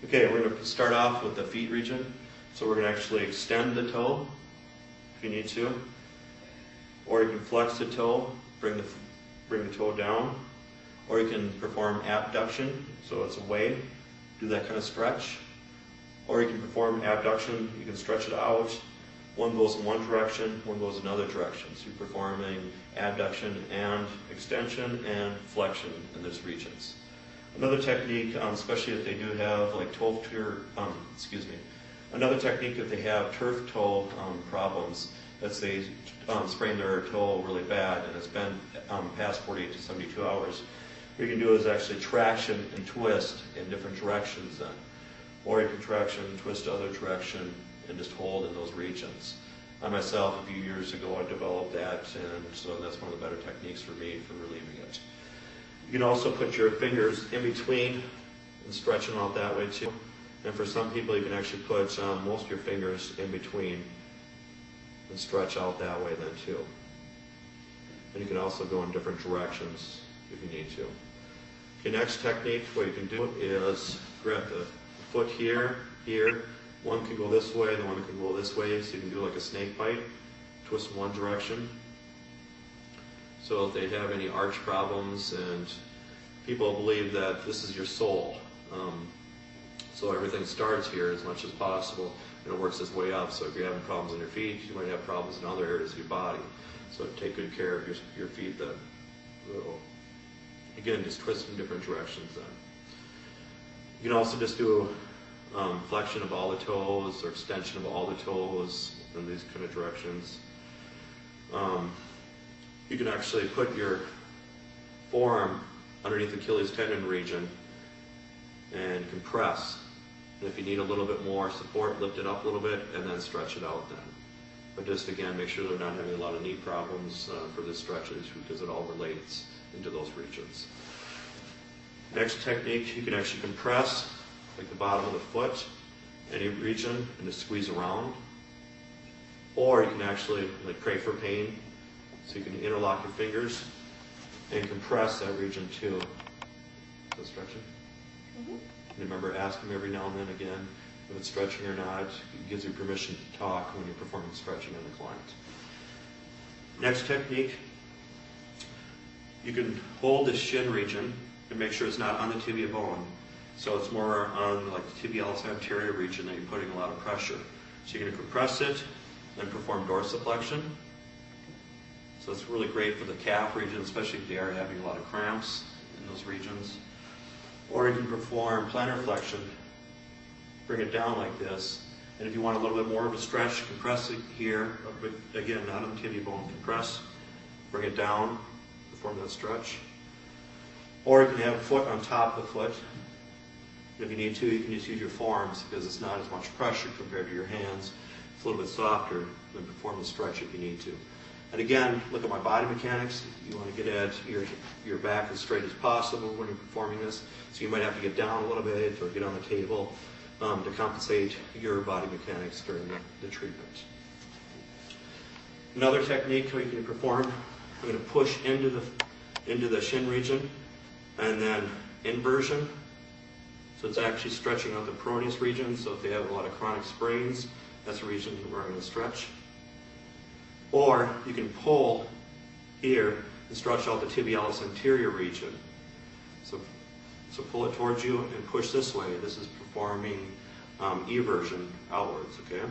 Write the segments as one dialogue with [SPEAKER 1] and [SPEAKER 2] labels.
[SPEAKER 1] Okay, we're going to start off with the feet region. So we're going to actually extend the toe if you need to, or you can flex the toe, bring the toe down, or you can perform abduction, so it's away, do that kind of stretch, or you can perform abduction, you can stretch it out. One goes in one direction, one goes in another direction. So you're performing abduction and extension and flexion in those regions. Another technique, especially if they do have like another technique if they have turf toe problems, that's they sprain their toe really bad and it's been past 48 to 72 hours. What you can do is actually traction and twist in different directions then. Or you can traction and twist the other direction and just hold in those regions. I myself, a few years ago, I developed that, and so that's one of the better techniques for me for relieving it. You can also put your fingers in between and stretch them out that way too. And for some people, you can actually put most of your fingers in between and stretch out that way then too. And you can also go in different directions if you need to. Okay, next technique, what you can do is grab the foot here, one can go this way, the one can go this way, so you can do like a snake bite, twist in one direction. So if they have any arch problems, and people believe that this is your soul. So everything starts here as much as possible, and it works its way up. So if you're having problems in your feet, you might have problems in other areas of your body. So take good care of your feet then. So, again, just twist in different directions then. You can also just do flexion of all the toes or extension of all the toes in these kind of directions. You can actually put your forearm underneath the Achilles tendon region and compress. And if you need a little bit more support, lift it up a little bit and then stretch it out then. But just again, make sure they're not having a lot of knee problems for this stretches, because it all relates into those regions. Next technique, you can actually compress like the bottom of the foot, any region, and just squeeze around. Or you can actually like pray for pain, so you can interlock your fingers and compress that region too. So stretching. And remember, ask them every now and then again if it's stretching or not. It gives you permission to talk when you're performing stretching on the client. Next technique, you can hold the shin region and make sure it's not on the tibia bone. So it's more on like the tibialis anterior region that you're putting a lot of pressure. So you're going to compress it, then perform dorsiflexion. So it's really great for the calf region, especially if they are having a lot of cramps in those regions. Or you can perform plantar flexion, bring it down like this. And if you want a little bit more of a stretch, compress it here. But again, not on the tibia bone, compress, bring it down, perform that stretch. Or you can have a foot on top of the foot. If you need to, you can just use your forearms because it's not as much pressure compared to your hands. It's a little bit softer, then perform the stretch if you need to. And again, look at my body mechanics. You want to get at your back as straight as possible when you're performing this. So you might have to get down a little bit or get on the table to compensate your body mechanics during the treatment. Another technique we can perform, I'm going to push into the shin region and then inversion. So it's actually stretching out the peroneus region. So if they have a lot of chronic sprains, that's the region we're going to stretch. Or you can pull here and stretch out the tibialis anterior region. So pull it towards you and push this way. This is performing eversion outwards, okay?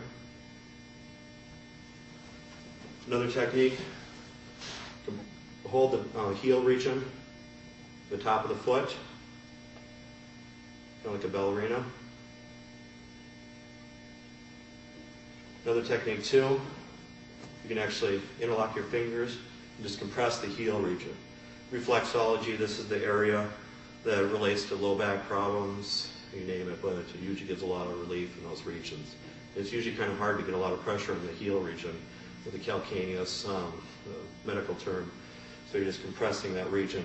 [SPEAKER 1] Another technique, hold the heel region, the top of the foot, kind of like a ballerina. Another technique too, you can actually interlock your fingers and just compress the heel region. Reflexology, this is the area that relates to low back problems, you name it, but it usually gives a lot of relief in those regions. It's usually kind of hard to get a lot of pressure in the heel region with the calcaneus, medical term. So you're just compressing that region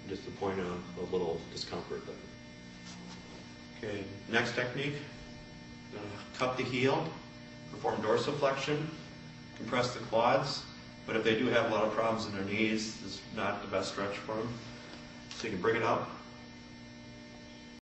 [SPEAKER 1] just to point out a little discomfort there. Okay, next technique, cup the heel, perform dorsiflexion, compress the quads, but if they do have a lot of problems in their knees, this is not the best stretch for them. So you can bring it up,